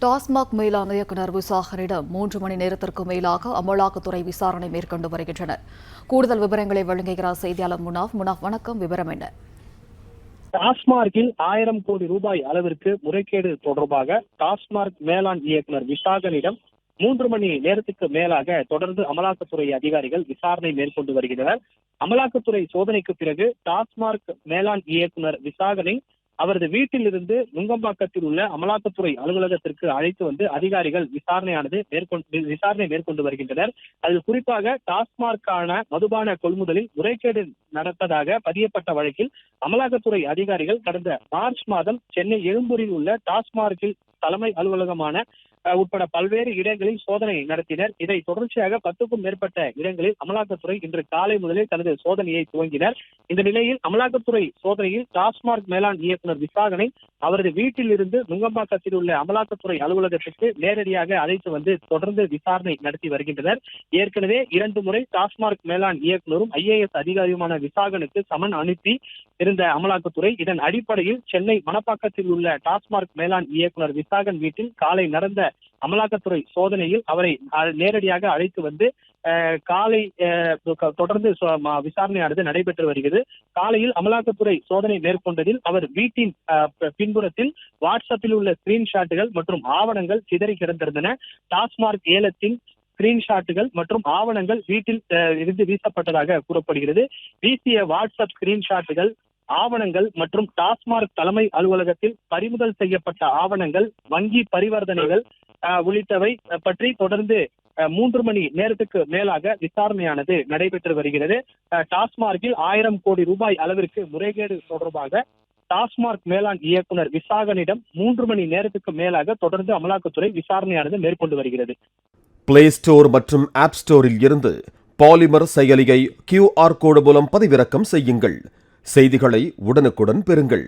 டாஸ்மாக் மேலாண் இயக்குநர் விசாகனிடம் 3 மணி நேரத்திற்கு மேலாக அமலாக்கத்துறை விசாரணை மேற்கொண்டு வருகின்றனர். கூடுதல் விவரங்களை வழங்குகிறார் செய்தியாளர் முனாஃப். வணக்கம், விவரம் என்ன? டாஸ்மார்க்கில் 1000 கோடி ரூபாய் அளவிற்கு முறைகேடு தொடர்பாக டாஸ்மார்க் மேலாண் இயக்குநர் விசாகனிடம் 3 மணி நேரத்துக்கு மேலாக தொடர்ந்து அமலாக்கத்துறை அதிகாரிகள் விசாரணை மேற்கொண்டு வருகின்றனர். அமலாக்கத்துறை சோதனைக்கு பிறகு டாஸ்மார்க் மேலாண் இயக்குநர் விசாகனை அவரது வீட்டில் இருந்து நுங்கம்பாக்கத்தில் உள்ள அமலாக்கத்துறை அலுவலகத்திற்கு அழைத்து வந்து அதிகாரிகள் விசாரணை மேற்கொண்டு வருகின்றனர். அதில் குறிப்பாக டாஸ்மார்க்கான மதுபான கொள்முதலில் முறைகேடு நடப்பதாக பதியப்பட்ட வழக்கில் அமலாக்கத்துறை அதிகாரிகள் கடந்த மார்ச் மாதம் சென்னை எழும்பூரில் உள்ள டாஸ்மார்க்கில் தலைமை அலுவலகமான உட்பட பல்வேறு இடங்களில் சோதனை நடத்தினர். இதை தொடர்ச்சியாக 10க்கும் மேற்பட்ட இடங்களில் அமலாக்கத்துறை இன்று காலை முதலே தனது சோதனையை துவங்கினர். இந்த நிலையில் அமலாக்கத்துறை சோதனையில் டாஸ்மார்க் மேலாண் இயக்குநர் விசாகனை அவரது வீட்டில் இருந்து நுங்கம்பாக்கத்தில் உள்ள அமலாக்கத்துறை அலுவலகத்திற்கு நேரடியாக அழைத்து வந்து தொடர்ந்து விசாரணை நடத்தி வருகின்றனர். ஏற்கனவே 2 முறை டாஸ்மார்க் மேலாண் இயக்குநரும் IAS அதிகாரியுமான விசாகனுக்கு சமன் அனுப்பி இருந்த அமலாக்கத்துறை இதன் அடிப்படையில் சென்னை மணப்பாக்கத்தில் உள்ள டாஸ்மார்க் மேலாண் இயக்குநர் விசாகன் வீட்டில் காலை நடந்த அமலாக்கத்துறை சோதனையில் அவரை நேரடியாக அழைத்து வந்து காலை தொடர்ந்து விசாரணையானது நடைபெற்று வருகிறது. காலையில் அமலாக்கத்துறை சோதனை மேற்கொண்டதில் அவர் வீட்டின் பின்புறத்தில் வாட்ஸ்அப்பில் உள்ள ஸ்கிரீன்ஷாட்டுகள் மற்றும் ஆவணங்கள் சிதறி கிடந்திருந்தன. டாஸ்மார்க் ஏலத்தின் ஸ்கிரீன்ஷாட்டுகள் மற்றும் ஆவணங்கள் வீட்டில் இருந்து வீசப்பட்டதாக கூறப்படுகிறது. வீசிய வாட்ஸ்அப் ஸ்கிரீன்ஷாட்டுகள், ஆவணங்கள் மற்றும் டாஸ்மார்க் தலைமை அலுவலகத்தில் பறிமுதல் செய்யப்பட்ட ஆவணங்கள், வங்கி பரிவர்த்தனைகள் உள்ளிட்டவை பற்றி தொடர்ந்து 3 மணி நேரத்துக்கு மேலாக விசாரணையானது நடைபெற்று வருகிறது. டாஸ்மார்க்கில் 1000 கோடி ரூபாய் அளவிற்கு முறைகேடு தொடர்பாக டாஸ்மார்க் மேலாண் இயக்குநர் விசாகனிடம் 3 மணி நேரத்துக்கு மேலாக தொடர்ந்து அமலாக்கத்துறை விசாரணையானது மேற்கொண்டு வருகிறது. பிளே ஸ்டோர் மற்றும் ஆப் ஸ்டோரில் இருந்து பாலிமர் செயலியை QR கோடு மூலம் பதிவிறக்கம் செய்யுங்கள். செய்திகளை உடனுக்குடன் பெறுங்கள்.